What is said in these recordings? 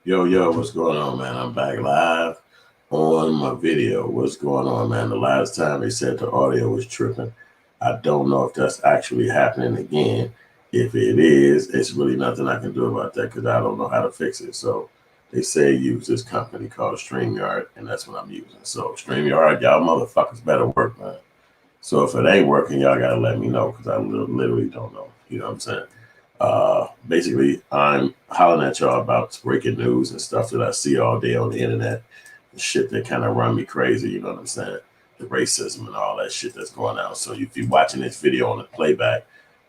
Yo, what's going on, man? I'm back live on my video. What's going on, man? The last time they said the audio was tripping. I don't know if that's actually happening again. If it is, it's really nothing I can do about that because I don't know how to fix it. So they say use this company called StreamYard, and that's what I'm using. So StreamYard, y'all motherfuckers better work, man. So if it ain't working, y'all gotta let me know because I literally don't know. You know what I'm saying? Basically, I'm hollering at y'all about breaking news and stuff that I see all day on the internet. The shit that kind of run me crazy, you know what I'm saying? The racism and all that shit that's going on. So if you're watching this video on the playback,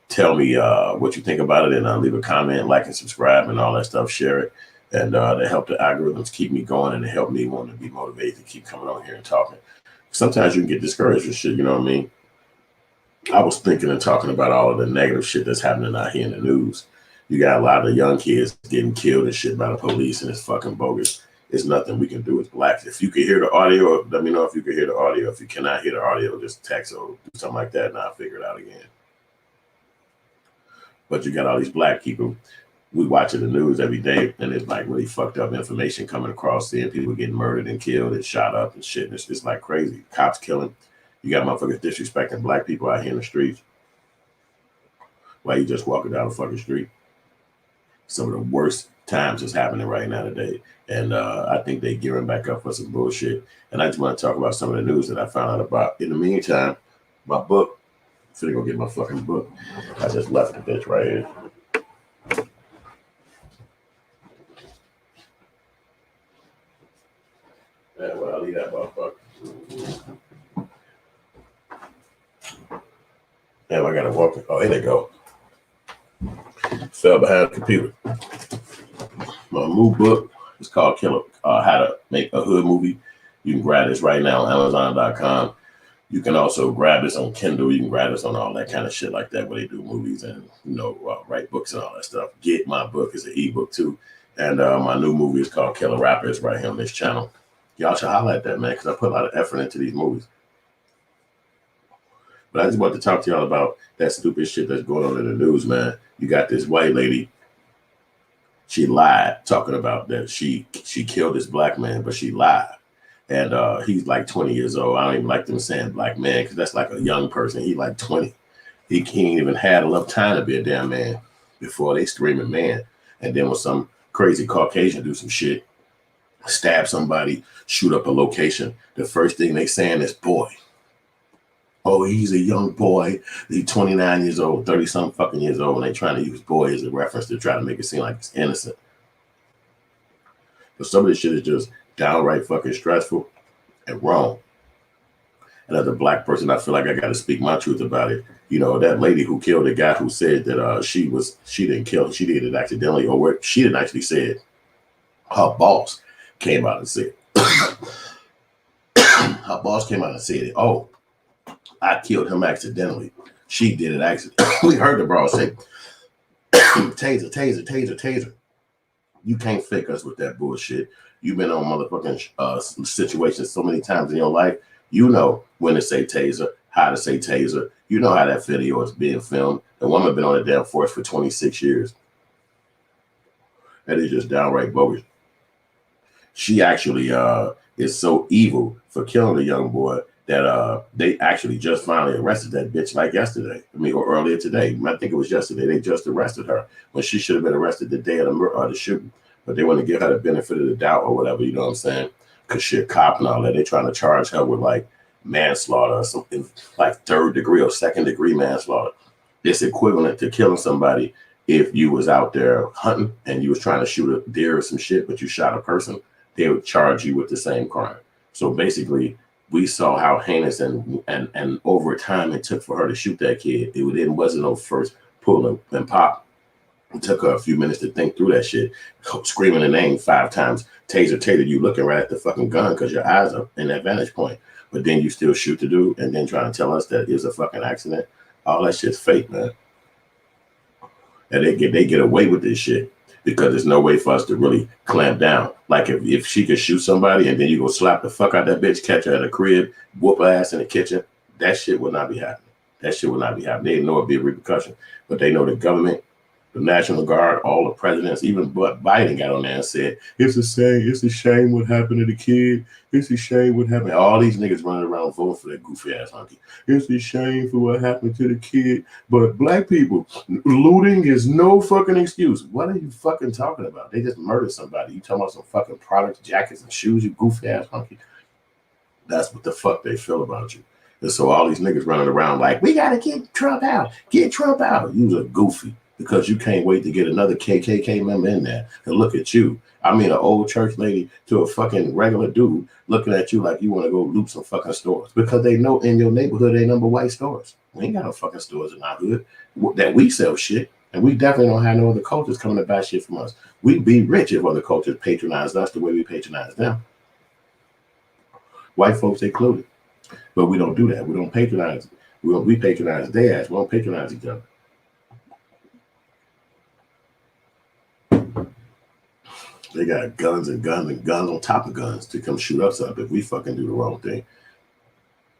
tell me what you think about it, and leave a comment, like and subscribe and all that stuff. Share it, and they help the algorithms keep me going, and they help me want to be motivated to keep coming on here and talking. Sometimes you can get discouraged with shit, you know what I mean? I was thinking and talking about all of the negative shit that's happening out here in the news. You got a lot of young kids getting killed and shit by the police, and it's fucking bogus. There's nothing we can do as blacks. If you can hear the audio, let me know if you can hear the audio. If you cannot hear the audio, just text or do something like that, and I'll figure it out again. But you got all these black people. We watching the news every day, and it's like really fucked up information coming across, seeing people getting murdered and killed and shot up and shit. And it's just like crazy. Cops killing. You got motherfuckers disrespecting black people out here in the streets. Why you just walking down the fucking street? Some of the worst times is happening right now today. And I think they gearing back up for some bullshit. And I just want to talk about some of the news that I found out about. In the meantime, my book, I'm finna go get my fucking book. I just left the bitch right here. Yeah, well, I'll leave that motherfucker. Damn, I gotta walk. Oh, here they go. Fell behind the computer. My new book is called How to Make a Hood Movie. You can grab this right now on Amazon.com. You can also grab this on Kindle. You can grab this on all that kind of shit like that where they do movies and, write books and all that stuff. Get my book. It's an ebook too. And my new movie is called Killer Rapper. It's right here on this channel. Y'all should highlight that, man, because I put a lot of effort into these movies. But I just want to talk to y'all about that stupid shit that's going on in the news, man. You got this white lady. She lied talking about that she killed this black man, but she lied. And he's like 20 years old. I don't even like them saying black man because that's like a young person. He like 20. He ain't even had enough time to be a damn man before they screaming man. And then when some crazy Caucasian do some shit, stab somebody, shoot up a location, the first thing they saying is boy. Oh, he's a young boy. He's 29 years old, 30-something fucking years old, and they trying to use boy as a reference to try to make it seem like it's innocent. But some of this shit is just downright fucking stressful and wrong. And as a black person, I feel like I got to speak my truth about it. You know, that lady who killed the guy who said that she didn't kill him, she did it accidentally, or she didn't actually say it. Her boss came out and said, her boss came out and said it. Oh, I killed him accidentally. She did it accidentally. We heard the bro say, taser, taser, taser, taser. You can't fake us with that bullshit. You've been on motherfucking situations so many times in your life. You know when to say taser, how to say taser. You know how that video is being filmed. The woman been on the damn force for 26 years. That is just downright bogus. She actually is so evil for killing the young boy that they actually just finally arrested that bitch like yesterday. I mean, or earlier today. I think it was yesterday. They just arrested her when she should have been arrested the day of the shooting. But they want to give her the benefit of the doubt or whatever, you know what I'm saying? Because she a cop and all that. They're trying to charge her with like manslaughter or something, like 3rd degree or 2nd degree manslaughter. It's equivalent to killing somebody if you was out there hunting and you was trying to shoot a deer or some shit, but you shot a person. They would charge you with the same crime. So basically, we saw how heinous and over time it took for her to shoot that kid. It wasn't no first pull and pop. It took her a few minutes to think through that shit, screaming the name 5 times. Taser, taser, you looking right at the fucking gun because your eyes are in that vantage point. But then you still shoot the dude and then trying to tell us that it was a fucking accident. All that shit's fake, man. And they get away with this shit because there's no way for us to really clamp down. Like if she could shoot somebody and then you go slap the fuck out that bitch, catch her at a crib, whoop her ass in the kitchen, that shit would not be happening. That shit would not be happening. They know it'd be a repercussion, but they know the government the National Guard, all the presidents, even Biden got on there and said, it's a shame what happened to the kid. It's a shame what happened. All these niggas running around voting for that goofy ass hunky. It's a shame for what happened to the kid. But black people, looting is no fucking excuse. What are you fucking talking about? They just murdered somebody. You talking about some fucking products, jackets, and shoes, you goofy ass hunky. That's what the fuck they feel about you. And so all these niggas running around like, we gotta get Trump out. Get Trump out. You're a goofy because you can't wait to get another KKK member in there. And look at you. I mean, an old church lady to a fucking regular dude looking at you like you want to go loot some fucking stores because they know in your neighborhood ain't number white stores. We ain't got no fucking stores in our hood that we sell shit. And we definitely don't have no other cultures coming to buy shit from us. We'd be rich if other cultures patronized us the way we patronize them. White folks included. But we don't do that. We don't patronize. We patronize their ass. We don't patronize each other. They got guns and guns and guns on top of guns to come shoot us up if we fucking do the wrong thing.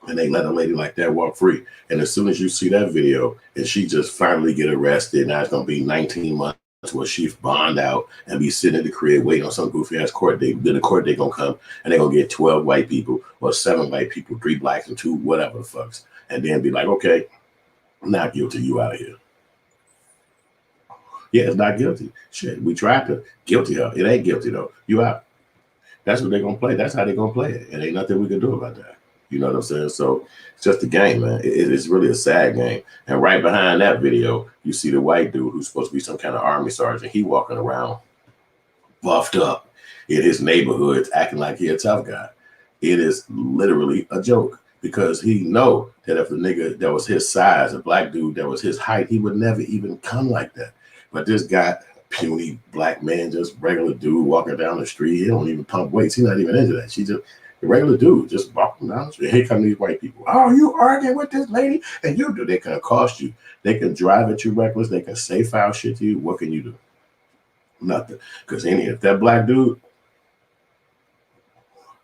And they let a lady like that walk free. And as soon as you see that video and she just finally get arrested, now it's going to be 19 months where she bond out and be sitting at the crib waiting on some goofy ass court date. Then the court date gonna come and they're gonna get 12 white people or 7 white people, 3 blacks and 2 whatever the fucks, and then be like, okay, not guilty, you out of here. Yeah, it's not guilty. Shit, we tried to guilty her. It ain't guilty though. You out. That's what they're gonna play. That's how they're gonna play it. And ain't nothing we can do about that. You know what I'm saying? So it's just a game, man. It's really a sad game. And right behind that video, you see the white dude who's supposed to be some kind of army sergeant. He walking around buffed up in his neighborhood, acting like he a tough guy. It is literally a joke because he know that if the nigga that was his size, a black dude that was his height, he would never even come like that. But this guy, puny black man, just regular dude walking down the street, he don't even pump weights. He's not even into that. She just the regular dude just walking down the street. Here come these white people. Oh, you arguing with this lady? And you do. They can accost you. They can drive at you reckless. They can say foul shit to you. What can you do? Nothing. Because if that black dude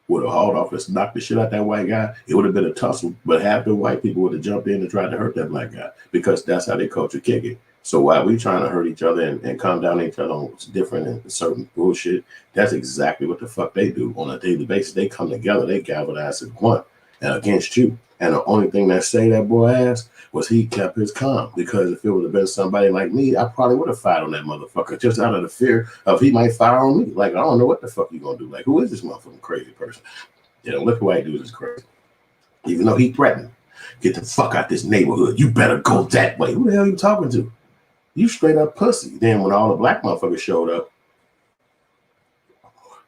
would have hauled off and knocked the shit out that white guy, it would have been a tussle. But half the white people would have jumped in and tried to hurt that black guy because that's how they culture kick it. So while we trying to hurt each other and calm down each other on what's different and certain bullshit, that's exactly what the fuck they do on a daily basis. They come together, they galvanize as one and against you. And the only thing that saved that boy ass was he kept his calm, because if it would have been somebody like me, I probably would have fired on that motherfucker just out of the fear of he might fire on me. Like, I don't know what the fuck you gonna do. Like, who is this motherfucking crazy person? You know, look at white dudes is crazy. Even though he threatened, get the fuck out this neighborhood. You better go that way. Who the hell are you talking to? You straight up pussy. Then when all the black motherfuckers showed up,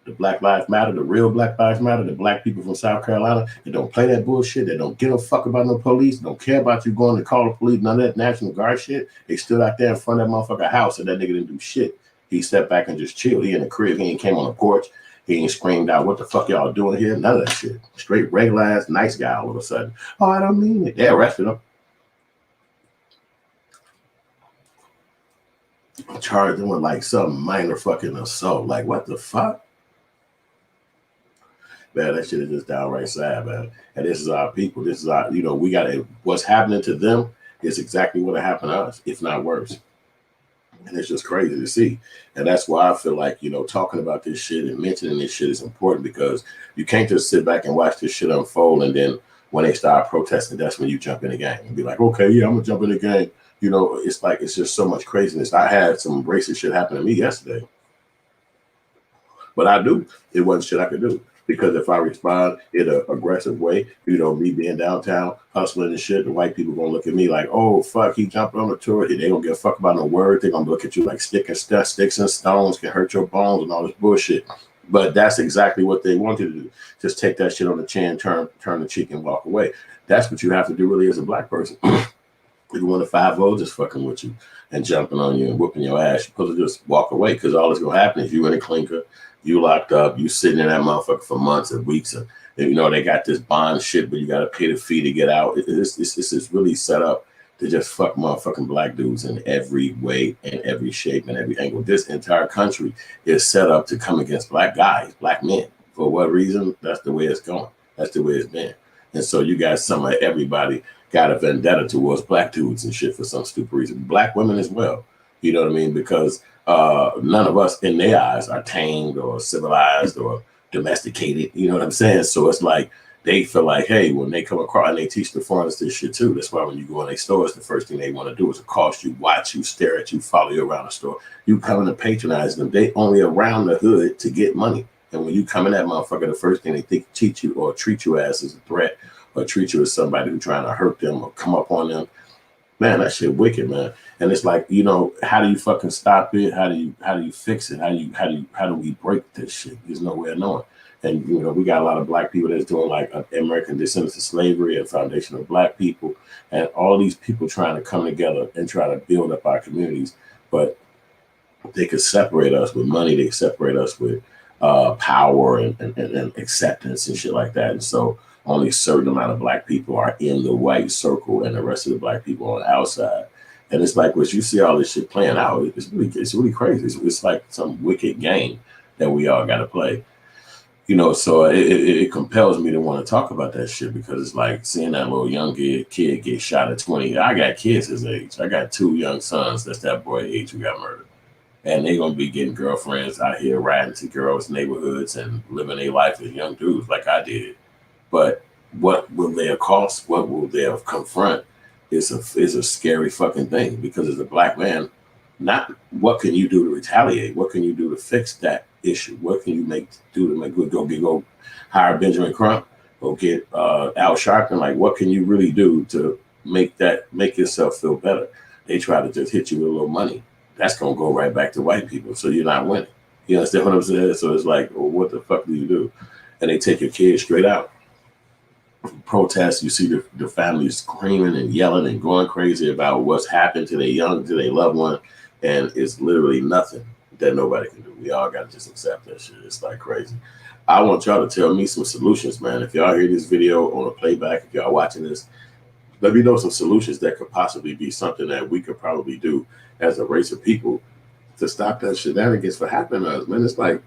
the Black Lives Matter, the real Black Lives Matter, the black people from South Carolina, they don't play that bullshit. They don't give a fuck about no police. Don't care about you going to call the police. None of that National Guard shit. They stood out there in front of that motherfucker house and that nigga didn't do shit. He stepped back and just chilled. He in the crib. He ain't came on the porch. He ain't screamed out, what the fuck y'all doing here? None of that shit. Straight regular ass nice guy all of a sudden. Oh, I don't mean it. They arrested him. Charged him with like some minor fucking assault. Like, what the fuck? Man, that shit is just downright sad, man. And this is our people. This is our, we got to, what's happening to them is exactly what happened to us, if not worse. And it's just crazy to see. And that's why I feel like, talking about this shit and mentioning this shit is important, because you can't just sit back and watch this shit unfold. And then when they start protesting, that's when you jump in the game and be like, okay, yeah, I'm going to jump in the game. It's like, it's just so much craziness. I had some racist shit happen to me yesterday. But it wasn't shit I could do. Because if I respond in an aggressive way, me being downtown, hustling and shit, the white people going to look at me like, oh, fuck, he jumped on the tour. They don't give a fuck about no word. They're going to look at you like sticks and stones can hurt your bones and all this bullshit. But that's exactly what they want you to do. Just take that shit on the chin, turn the cheek and walk away. That's what you have to do really as a black person. If you want a 5-0 just fucking with you and jumping on you and whooping your ass, you're supposed to just walk away, because all that's going to happen is you in a clinker, you locked up, you sitting in that motherfucker for months and weeks. And they got this bond shit, but you got to pay the fee to get out. It's really set up to just fuck motherfucking black dudes in every way and every shape and every angle. This entire country is set up to come against black guys, black men. For what reason? That's the way it's going. That's the way it's been. And so you got everybody got a vendetta towards black dudes and shit for some stupid reason. Black women as well. You know what I mean? Because none of us in their eyes are tamed or civilized or domesticated. You know what I'm saying? So it's like they feel like, hey, when they come across, and they teach the foreigners this shit too. That's why when you go in their stores, the first thing they want to do is accost you, watch you, stare at you, follow you around the store. You coming to patronize them. They only around the hood to get money. And when you come in that motherfucker, the first thing they think teach you or treat you as is a threat, or treat you as somebody who's trying to hurt them or come up on them. Man, that shit wicked, man. And it's like, you know, how do you fucking stop it? How do you fix it? How do we break this shit? There's no way of knowing. And, you know, we got a lot of black people that's doing like American Descendants of Slavery and Foundation of Black People, and all these people trying to come together and try to build up our communities. But they could separate us with money. They could separate us with power and acceptance and shit like that. And so only a certain amount of black people are in the white circle, and the rest of the black people on the outside. And it's like, when you see all this shit playing out, it's really crazy. It's like some wicked game that we all got to play. You know, so it compels me to want to talk about that shit, because it's like seeing that little young kid get shot at 20. I got kids his age. I got 2 young sons that's that boy age who got murdered. And they're going to be getting girlfriends out here riding to girls' neighborhoods and living their life as young dudes like I did. But what will they accost? What will they confront? Is a scary fucking thing, because as a black man, not what can you do to retaliate? What can you do to fix that issue? What can you do to make good? Go hire Benjamin Crump, go get Al Sharpton. Like, what can you really do to make yourself feel better? They try to just hit you with a little money. That's gonna go right back to white people, so you're not winning. You understand what I'm saying? So it's like, well, what the fuck do you do? And they take your kids straight out. Protests, you see the families screaming and yelling and going crazy about what's happened to their loved one, and it's literally nothing that nobody can do. We all gotta just accept that shit. It's like crazy. I want y'all to tell me some solutions, man. If y'all hear this video on a playback, if y'all watching this, let me know some solutions that could possibly be something that we could probably do as a race of people to stop that shenanigans from happening to us, man. It's like,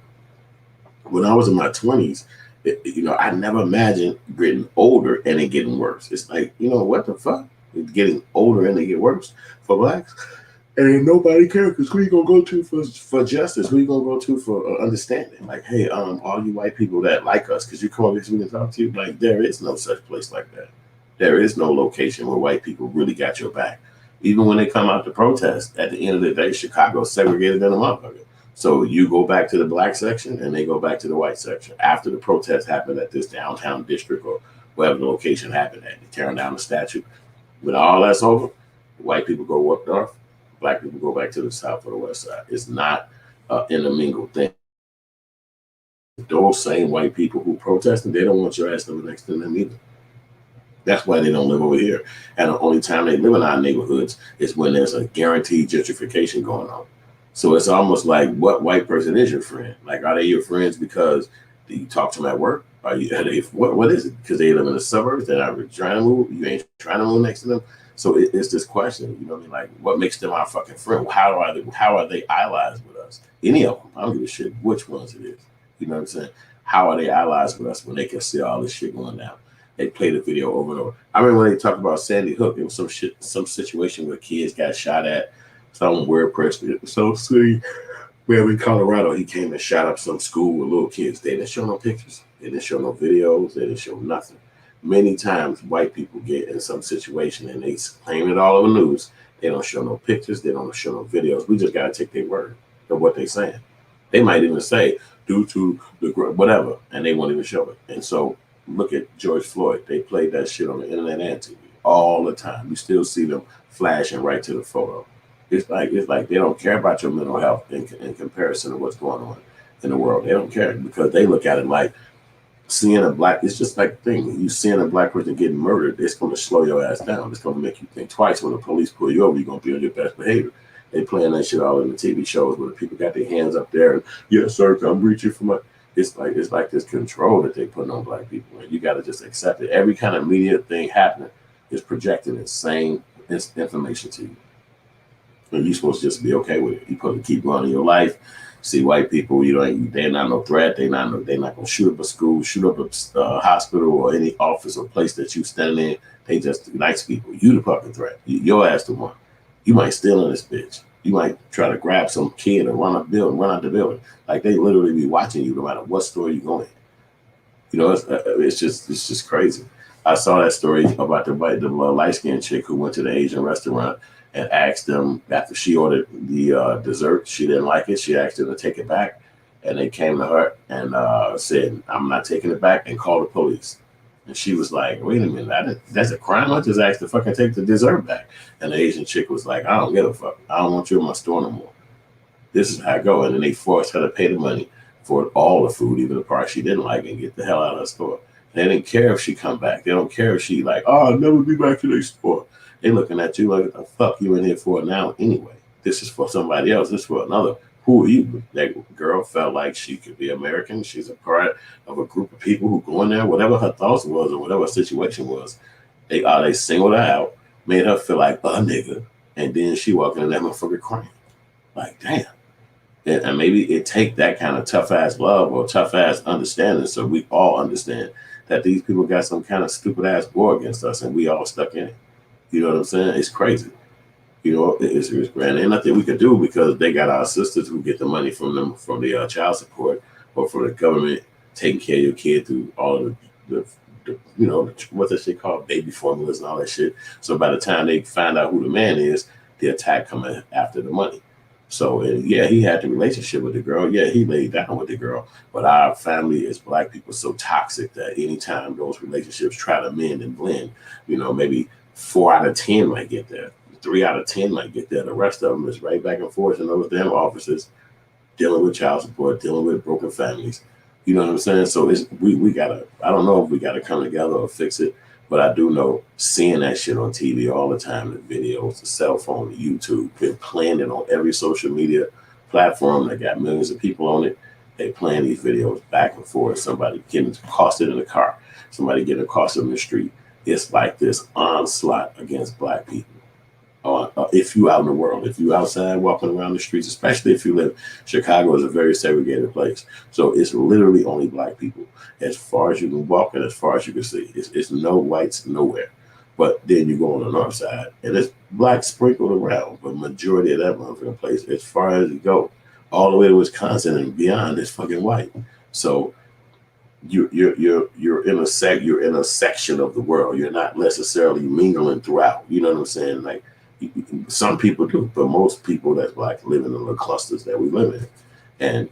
when I was in my 20s, you know, I never imagined getting older and it getting worse. It's like, you know, what the fuck? It's getting older and they get worse for blacks. And ain't nobody care, because who you gonna go to for justice? Who you gonna go to for understanding? Like, hey, all you white people that like us, because you come over here so we can talk to you. Like, there is no such place like that. There is no location where white people really got your back. Even when they come out to protest, at the end of the day, Chicago's segregated than a motherfucker. So you go back to the black section and they go back to the white section. After the protest happened at this downtown district or wherever the location happened at, they tearing down the statue. When all that's over, white people go up north, black people go back to the south or the west side. It's not an intermingled thing. Those same white people who protested, they don't want your ass living next to them either. That's why they don't live over here. And the only time they live in our neighborhoods is when there's a guaranteed gentrification going on. So it's almost like, what white person is your friend? Like, are they your friends because you talk to them at work? What is it? Because they live in the suburbs, they're not trying to move, you ain't trying to move next to them. So it's this question, you know what I mean? Like, what makes them our fucking friend? How are they allies with us? Any of them. I don't give a shit which ones it is. You know what I'm saying? How are they allies with us when they can see all this shit going down? They play the video over and over. I remember when they talked about Sandy Hook, it was some situation where kids got shot at, some WordPress. So see, where in Colorado, he came and shot up some school with little kids. They didn't show no pictures. They didn't show no videos. They didn't show nothing. Many times white people get in some situation and they claim it all over the news. They don't show no pictures. They don't show no videos. We just got to take their word of what they're saying. They might even say, due to the whatever, and they won't even show it. And so look at George Floyd. They played that shit on the internet and TV all the time. You still see them flashing right to the photo. It's like they don't care about your mental health in comparison to what's going on in the world. They don't care, because they look at it like seeing a black. It's just like the thing. You seeing a black person getting murdered, it's going to slow your ass down. It's going to make you think twice. When the police pull you over, you're going to be on your best behavior. They playing that shit all in the TV shows where the people got their hands up there and, yes, sir, I'm reaching for my. It's like this control that they put on black people, and you got to just accept it. Every kind of media thing happening is projecting the same information to you, and you're supposed to just be okay with it. You're supposed to keep going in your life. See white people, they're not no threat. They're not gonna shoot up a school, shoot up a hospital or any office or place that you standing in. They just nice people. You the fucking threat. Your ass the one. You might steal in this bitch. You might try to grab some kid and run out the building. Like they literally be watching you no matter what store you go in. You know, it's just crazy. I saw that story about the light skinned chick who went to the Asian restaurant and asked them after she ordered the dessert, she didn't like it. She asked them to take it back, and they came to her and said, "I'm not taking it back," and called the police. And she was like, "Wait a minute, that's a crime. I just asked to fucking take the dessert back." And the Asian chick was like, "I don't give a fuck. I don't want you in my store no more. This is how I go." And then they forced her to pay the money for all the food, even the part she didn't like, and get the hell out of the store. They didn't care if she come back. They don't care if she like, "Oh, I'll never be back to their store." They looking at you like, "The fuck you in here for now anyway? This is for somebody else. This is for another. Who are you?" That girl felt like she could be American. She's a part of a group of people who go in there, whatever her thoughts was or whatever her situation was. They singled her out, made her feel like a nigga, and then she walking in that motherfucker crying. Like, damn. And maybe it take that kind of tough ass love or tough ass understanding, so we all understand that these people got some kind of stupid ass war against us, and we all stuck in it. You know what I'm saying? It's crazy. You know, it's grand. Ain't nothing we could do because they got our sisters who get the money from them from the child support or from the government taking care of your kid through all of the you know, what that shit called baby formulas and all that shit. So by the time they find out who the man is, the attack coming after the money. So yeah, he had the relationship with the girl. Yeah, he laid down with the girl. But our family as black people so toxic that anytime those relationships try to mend and blend, you know, maybe 4 out of 10 might get there. 3 out of 10 might get there. The rest of them is right back and forth in those damn offices, dealing with child support, dealing with broken families. You know what I'm saying? So we gotta. I don't know if we gotta come together or fix it, but I do know seeing that shit on TV all the time, the videos, the cell phone, the YouTube, been playing it on every social media platform that got millions of people on it. They playing these videos back and forth. Somebody getting accosted in the car, somebody getting accosted in the street. It's like this onslaught against black people. If you out in the world, if you outside walking around the streets, especially if you live, Chicago is a very segregated place. So it's literally only black people as far as you can walk and as far as you can see. It's no whites nowhere. But then you go on the north side and it's black sprinkled around, but majority of that motherfucking place, as far as you go, all the way to Wisconsin and beyond, is fucking white. So you're in a section of the world. You're not necessarily mingling throughout. You know what I'm saying? Like some people do, but most people that's black live in the clusters that we live in, and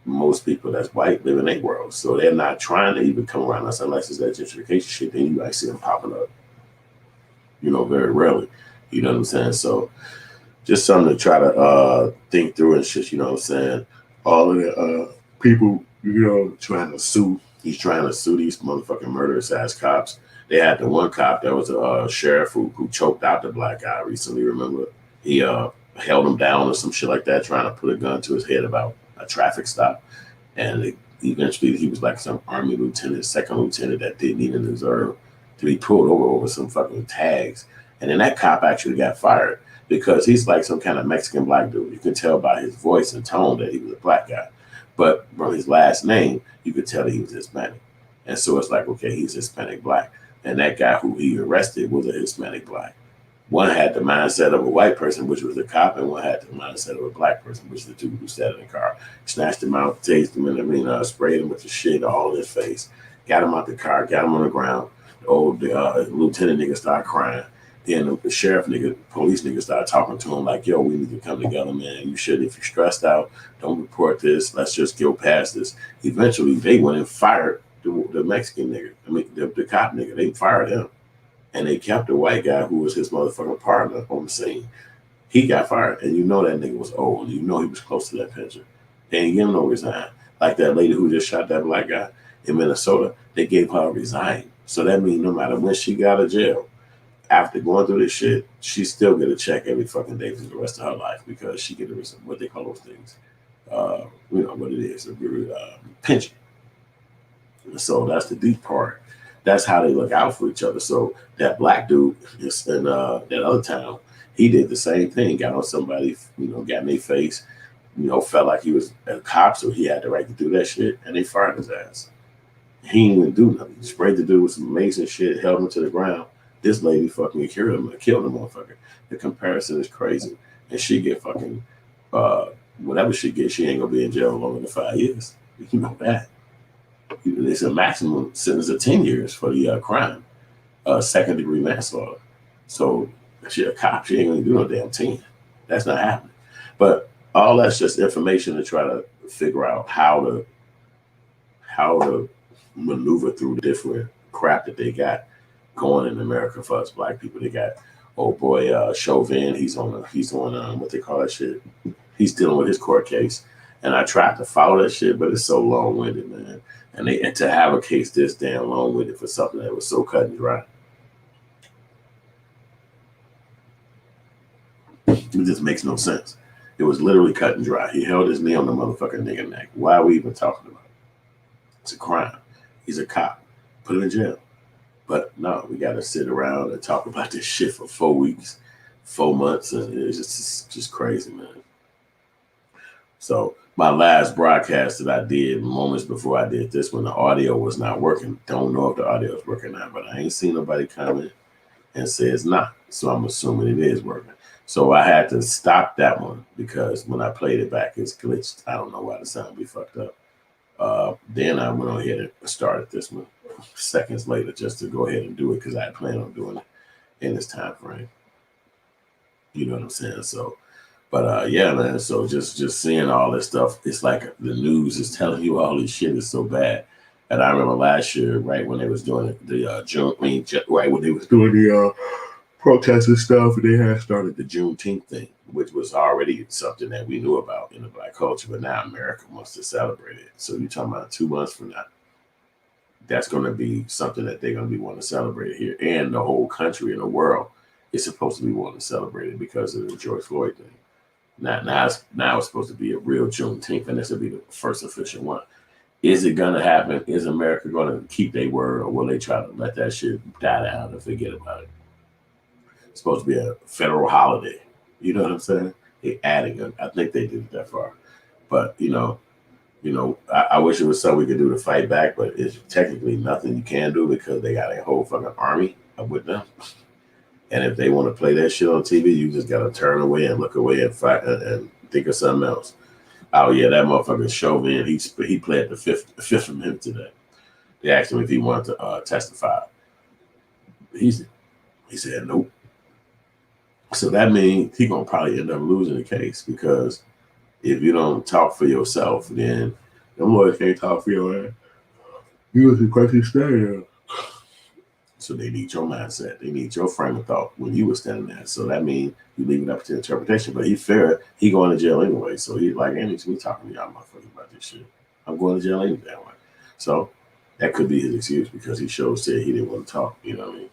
most people that's white live in a world. So they're not trying to even come around us unless it's that gentrification shit. Then you might see them popping up. You know, very rarely. You know what I'm saying? So just something to try to think through and shit. You know what I'm saying? All of the people, you know, trying to sue. He's trying to sue these motherfucking murderous ass cops. They had the one cop that was a sheriff who choked out the black guy recently. Remember, he held him down or some shit like that, trying to put a gun to his head about a traffic stop. And eventually, he was like some army lieutenant, second lieutenant that didn't even deserve to be pulled over some fucking tags. And then that cop actually got fired because he's like some kind of Mexican black dude. You can tell by his voice and tone that he was a black guy. But from his last name, you could tell that he was Hispanic. And so it's like, okay, he's Hispanic black. And that guy who he arrested was a Hispanic black. One had the mindset of a white person, which was the cop, and one had the mindset of a black person, which was the dude who sat in the car. Snatched him out, tased him in the arena, sprayed him with the shit all in his face. Got him out the car, got him on the ground. The old lieutenant nigga started crying. Then the sheriff nigga, police nigga started talking to him like, yo, we need to come together, man. You should, if you're stressed out, don't report this. Let's just go past this. Eventually, they went and fired the Mexican nigga. I mean, the cop nigga. They fired him. And they kept the white guy who was his motherfucking partner on the scene. He got fired. And you know that nigga was old. You know he was close to that pension. They didn't give him no resign. Like that lady who just shot that black guy in Minnesota, they gave her a resign. So that means no matter when she got out of jail, after going through this shit, she still get a check every fucking day for the rest of her life because she get what they call those things. You know what it is, a pension. So that's the deep part. That's how they look out for each other. So that black dude in that other town, he did the same thing. Got on somebody, you know, got in their face, you know, felt like he was a cop, so he had the right to do that shit, and they fired his ass. He didn't even do nothing. He sprayed the dude with some amazing shit, held him to the ground. This lady fucking killed him, the motherfucker. The comparison is crazy. and she get fucking whatever she gets, she ain't gonna be in jail longer than 5 years. You know that. It's a maximum sentence of 10 years for the crime, second degree manslaughter. So she a cop, she ain't gonna do no damn 10. That's not happening. But all that's just information to try to figure out how to maneuver through the different crap that they got going in America for us black people. They got old boy Chauvin. He's on what they call that shit. He's dealing with his court case, and I tried to follow that shit, but it's so long winded, man. And to have a case this damn long winded for something that was so cut and dry, it just makes no sense. It was literally cut and dry. He held his knee on the motherfucking nigga neck. Why are we even talking about it? It's a crime. He's a cop. Put him in jail. But no, we got to sit around and talk about this shit for 4 weeks, 4 months, and it's just crazy, man. So my last broadcast that I did moments before I did this one, the audio was not working. Don't know if the audio is working now, but I ain't seen nobody comment and say it's not. So I'm assuming it is working. So I had to stop that one because when I played it back, it's glitched. I don't know why the sound be fucked up. Then I went on ahead and started this one seconds later just to go ahead and do it because I had planned on doing it in this time frame. You know what I'm saying? So, but yeah, man. So just seeing all this stuff, it's like the news is telling you all this shit is so bad. And I remember last year, right when they was doing the right when they was doing the protests and stuff, they had started the Juneteenth thing, which was already something that we knew about in the black culture, but now America wants to celebrate it. So you're talking about 2 months from now, that's going to be something that they're going to be wanting to celebrate here, and the whole country and the world is supposed to be wanting to celebrate it because of the George Floyd thing. Now it's supposed to be a real Juneteenth, and this will be the first official one. Is it going to happen? Is America going to keep their word, or will they try to let that shit die down and forget about it? It's supposed to be a federal holiday. You know what I'm saying? They adding it. I think they did it that far. But, I wish it was something we could do to fight back, but it's technically nothing you can do because they got a whole fucking army with them. And if they want to play that shit on TV, you just got to turn away and look away and fight and think of something else. Oh, yeah, that motherfucker Chauvin, he played the fifth amendment today. They asked him if he wanted to testify. He said nope. So that means he's going to probably end up losing the case because if you don't talk for yourself, then them lawyers can't talk for your ass. You was the question standing. So they need your mindset. They need your frame of thought when you were standing there. So that means you leave it up to interpretation. But he going to jail anyway. So he's like, ain't me talking to y'all motherfuckers about this shit. I'm going to jail anyway. So that could be his excuse because he said he didn't want to talk. You know what I mean?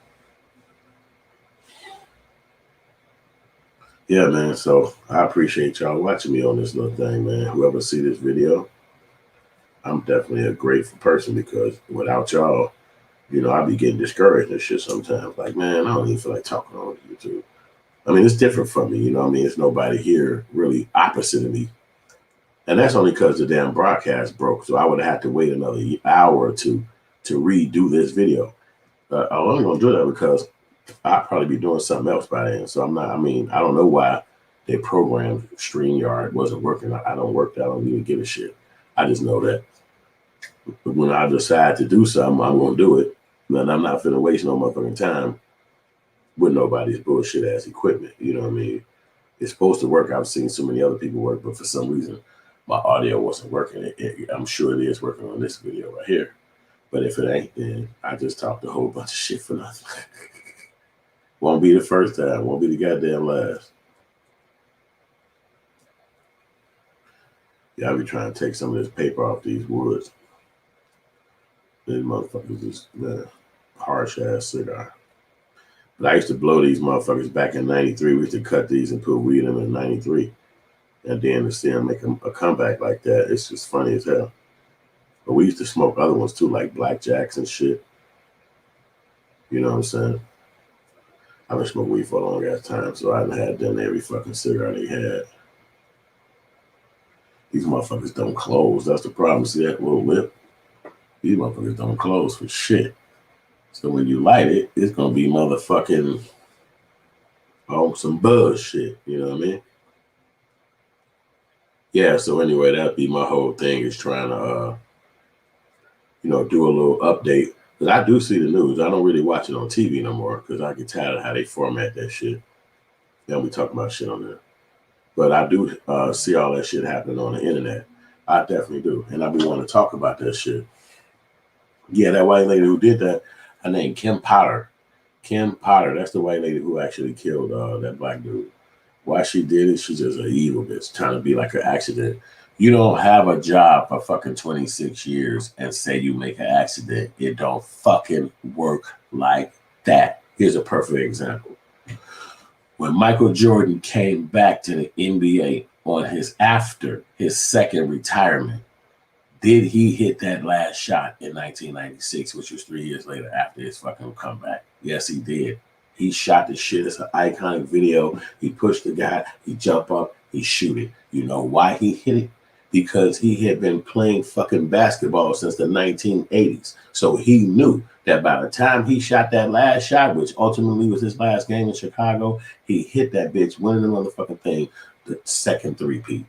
Yeah, man. So I appreciate y'all watching me on this little thing, man. Whoever see this video, I'm definitely a grateful person because without y'all, I be getting discouraged and shit sometimes. Like, man, I don't even feel like talking on YouTube. I mean, it's different from me. You know what I mean? There's nobody here really opposite of me. And that's only because the damn broadcast broke. So I would have had to wait another hour or two to redo this video. I'm only going to do that because I'll probably be doing something else by then. So I don't know why they programmed StreamYard wasn't working. I don't work that. I don't even give a shit. I just know that when I decide to do something, I'm going to do it. And I'm not finna waste no motherfucking time with nobody's bullshit ass equipment. You know what I mean? It's supposed to work. I've seen so many other people work, but for some reason, my audio wasn't working. I'm sure it is working on this video right here. But if it ain't, then I just talked a whole bunch of shit for nothing. Won't be the first time. Won't be the goddamn last. Yeah, I be trying to take some of this paper off these woods. These motherfuckers just, man, harsh ass cigar. But I used to blow these motherfuckers back in 93. We used to cut these and put weed in them in 93. And then to see them make a comeback like that, it's just funny as hell. But we used to smoke other ones too, like blackjacks and shit. You know what I'm saying? I've been smoking weed for a long ass time, so I done had done every fucking cigar they had. These motherfuckers don't close. That's the problem. See that little lip? These motherfuckers don't close for shit. So when you light it, it's gonna be motherfucking some bullshit. You know what I mean? yeah, so anyway, that'd be my whole thing is trying to, do a little update. Because I do see the news. I don't really watch it on TV no more because I get tired of how they format that shit. They'll be talking about shit on there. But I do see all that shit happening on the internet. I definitely do. And I be wanting to talk about that shit. Yeah, that white lady who did that, her name Kim Potter. Kim Potter, that's the white lady who actually killed that black dude. Why she did it, she's just an evil bitch, trying to be like an accident. You don't have a job for fucking 26 years and say you make an accident. It don't fucking work like that. Here's a perfect example. When Michael Jordan came back to the NBA on after his second retirement, did he hit that last shot in 1996, which was 3 years later after his fucking comeback? Yes, he did. He shot the shit. It's an iconic video. He pushed the guy. He jumped up. He shoot it. You know why he hit it? Because he had been playing fucking basketball since the 1980s. So he knew that by the time he shot that last shot, which ultimately was his last game in Chicago, he hit that bitch, winning the motherfucking thing, the second three-peat.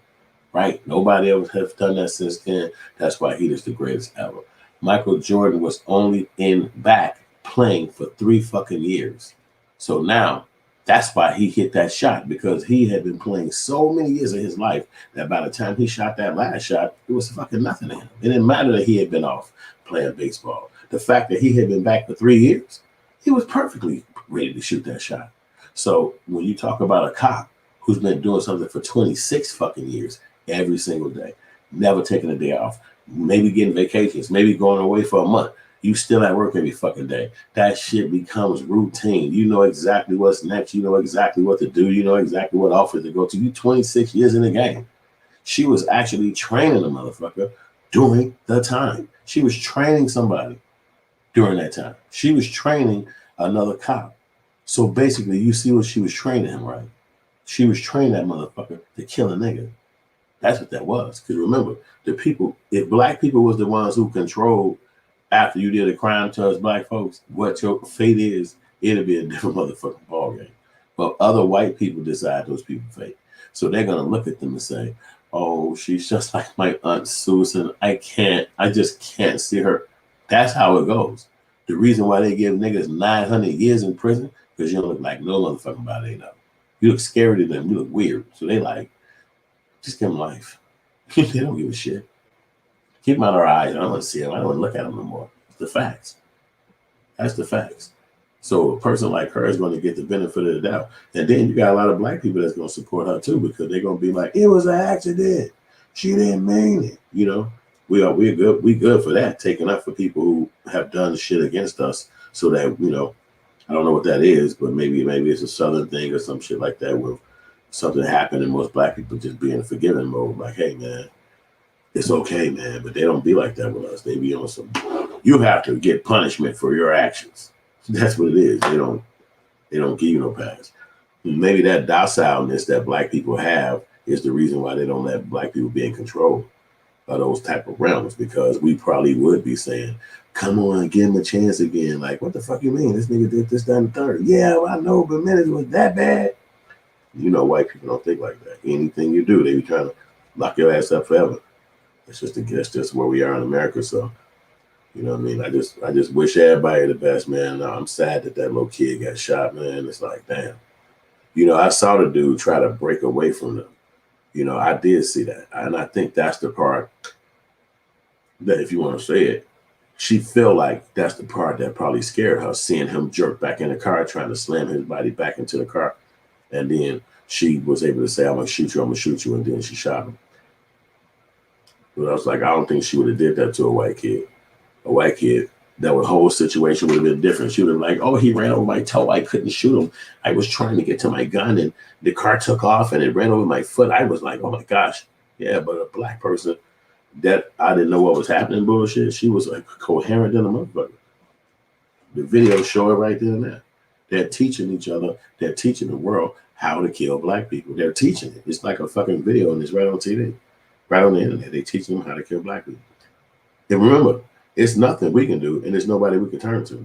Right? Nobody else has done that since then. That's why he is the greatest ever. Michael Jordan was only back playing for 3 fucking years. So now that's why he hit that shot, because he had been playing so many years of his life that by the time he shot that last shot, it was fucking nothing to him. It didn't matter that he had been off playing baseball. The fact that he had been back for 3 years, he was perfectly ready to shoot that shot. So when you talk about a cop who's been doing something for 26 fucking years, every single day, never taking a day off, maybe getting vacations, maybe going away for a month, you still at work every fucking day. That shit becomes routine. You know exactly what's next. You know exactly what to do. You know exactly what office to go to. You 26 years in the game. She was actually training a motherfucker during the time. She was training somebody during that time. She was training another cop. So basically, you see what she was training him, right? She was training that motherfucker to kill a nigga. That's what that was. Because remember, the people, if black people was the ones who controlled after you did a crime to us black folks, what your fate is, it'll be a different motherfucking ballgame. But other white people decide those people fate. So they're going to look at them and say, oh, she's just like my Aunt Susan. I just can't see her. That's how it goes. The reason why they give niggas 900 years in prison, because you don't look like no motherfucking body, know. You look scary to them. You look weird. So they like, just give them life. They don't give a shit. Keep them out of our eyes. I don't want to see them. I don't want to look at them no more. It's the facts. That's the facts. So a person like her is going to get the benefit of the doubt. And then you got a lot of black people that's going to support her too, because they're going to be like, it was an accident. She didn't mean it. You know, we're good. We good for that. Taking up for people who have done shit against us, so that, I don't know what that is, but maybe it's a Southern thing or some shit like that, where something happened and most black people just be in a forgiving mode. Like, hey man, it's okay, man. But they don't be like that with us. They be on some, you have to get punishment for your actions. That's what it is. They don't give you no pass. Maybe that docileness that black people have is the reason why they don't let black people be in control of those type of realms, because we probably would be saying, come on, give him a chance again. Like, what the fuck you mean? This nigga did this, that, and the third. Yeah, well, I know, but man, it was that bad. White people don't think like that. Anything you do, they be trying to lock your ass up forever. That's just where we are in America. So, you know what I mean? I just wish everybody the best, man. I'm sad that little kid got shot, man. It's like, damn. I saw the dude try to break away from them. I did see that. And I think that's the part that, if you want to say it, she feel like that's the part that probably scared her, seeing him jerk back in the car, trying to slam his body back into the car. And then she was able to say, I'm going to shoot you. And then she shot him. But I was like, I don't think she would have did that to a white kid. A white kid, that whole situation would have been different. She would have been like, oh, he ran over my toe. I couldn't shoot him. I was trying to get to my gun and the car took off and it ran over my foot. I was like, oh my gosh. Yeah, but a black person that I didn't know what was happening bullshit, she was like coherent than a motherfucker. The video show it right there and there. They're teaching each other. They're teaching the world how to kill black people. They're teaching it. It's like a fucking video and it's right on TV, right on the internet. They teaching them how to kill black people. And remember, it's nothing we can do, and there's nobody we can turn to.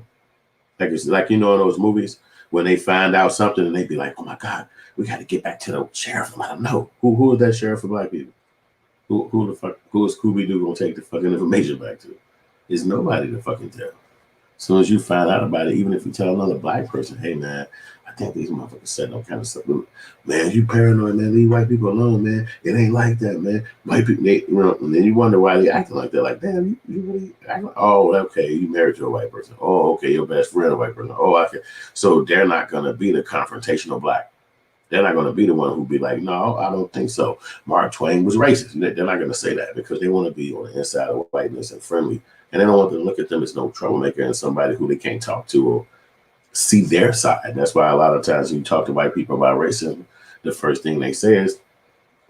Like it's like, in those movies when they find out something and they be like, oh my God, we got to get back to the sheriff and let them know. Who is that sheriff for black people? Who the fuck? Who is Scooby Doo gonna take the fucking information back to? There's nobody to fucking tell. As soon as you find out about it, even if you tell another black person, hey man, I think these motherfuckers said no kind of stuff. Man, you paranoid, man. Leave white people alone, man. It ain't like that, man. White people, and then you wonder why they acting like that. Like, damn, you really act like, oh, okay, you married to a white person. Oh, okay, your best friend a white person. Oh, okay. So they're not gonna be the confrontational black. They're not going to be the one who be like, no, I don't think so. Mark Twain was racist. They're not going to say that because they want to be on the inside of whiteness and friendly. And they don't want to look at them as no troublemaker and somebody who they can't talk to or see their side. That's why a lot of times when you talk to white people about racism, the first thing they say is,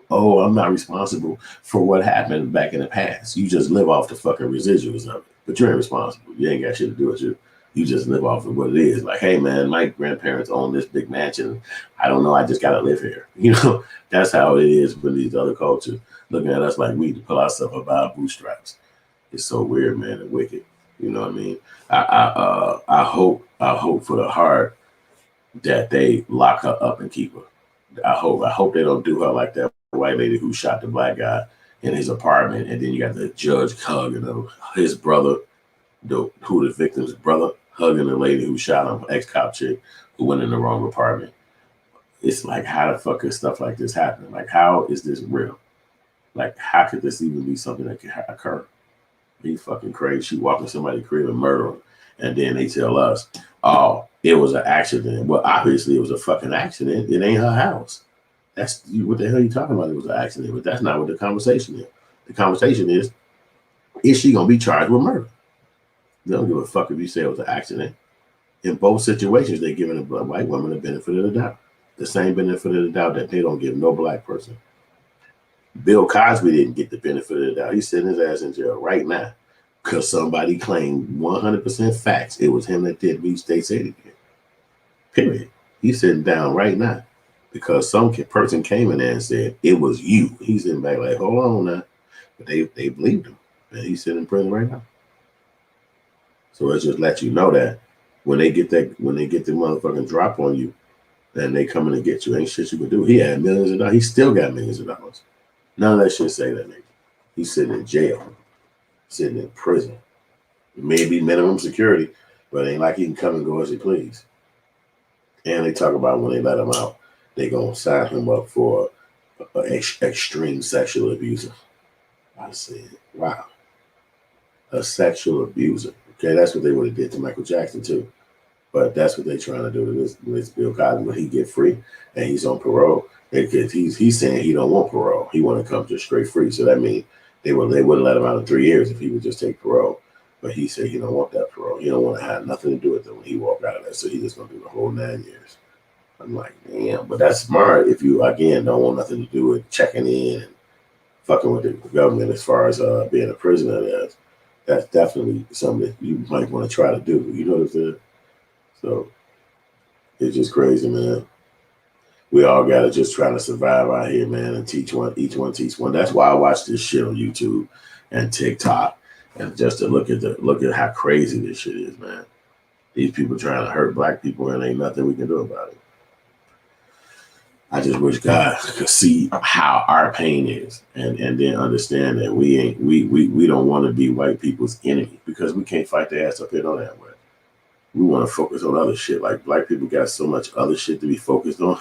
oh, I'm not responsible for what happened back in the past. You just live off the fucking residuals of it. But you ain't responsible. You ain't got shit to do with you. You just live off of what it is. Like, hey, man, my grandparents own this big mansion. I don't know. I just got to live here. That's how it is with these other cultures looking at us like we need to pull ourselves up by our bootstraps. It's so weird, man, and wicked. You know what I mean? I hope for the heart that they lock her up and keep her. I hope they don't do her like that white lady who shot the black guy in his apartment, and then you got the judge hugging his brother, who the victim's brother, hugging the lady who shot him, ex-cop chick who went in the wrong apartment. It's like, how the fuck is stuff like this happening? Like, how is this real? Like, how could this even be something that can occur? Are you fucking crazy? She walked in somebody's crib and murder them. And then they tell us, oh, it was an accident. Well, obviously it was a fucking accident. It ain't her house. That's what the hell are you talking about? It was an accident. But that's not what the conversation is. The conversation is she going to be charged with murder? They don't give a fuck if you say it was an accident. In both situations, they're giving a white woman the benefit of the doubt. The same benefit of the doubt that they don't give no black person. Bill Cosby didn't get the benefit of the doubt. He's sitting his ass in jail right now because somebody claimed 100% facts. It was him that did what they said he did. Period. He's sitting down right now because some person came in there and said, it was you. He's sitting back like, hold on now. But they believed him. And he's sitting in prison right now. So it just lets you know that when they get the motherfucking drop on you and they coming to get you, ain't shit you can do. He had millions of dollars. He still got millions of dollars. None of that shit say that nigga. He's sitting in jail, sitting in prison. Maybe minimum security, but it ain't like he can come and go as he please. And they talk about when they let him out, they gonna sign him up for extreme sexual abuser. I said, wow, a sexual abuser. Okay, that's what they would have did to Michael Jackson too. But that's what they're trying to do to this Bill Cosby when he get free and he's on parole. He's saying he don't want parole. He want to come just straight free. So that means they would let him out in 3 years if he would just take parole. But he said he don't want that parole. He don't want to have nothing to do with it when he walk out of that. So he just gonna do the whole 9 years. I'm like, damn, but that's smart if you again don't want nothing to do with checking in and fucking with the government as far as being a prisoner. That's definitely something that you might want to try to do. You know what I'm saying? So it's just crazy, man. We all gotta just try to survive out here, man, and each one teach one. That's why I watch this shit on YouTube and TikTok, and just to look at how crazy this shit is, man. These people trying to hurt black people, and ain't nothing we can do about it. I just wish God could see how our pain is, and then understand that we don't want to be white people's enemy because we can't fight their ass up here on that way. We want to focus on other shit. Like black people got so much other shit to be focused on.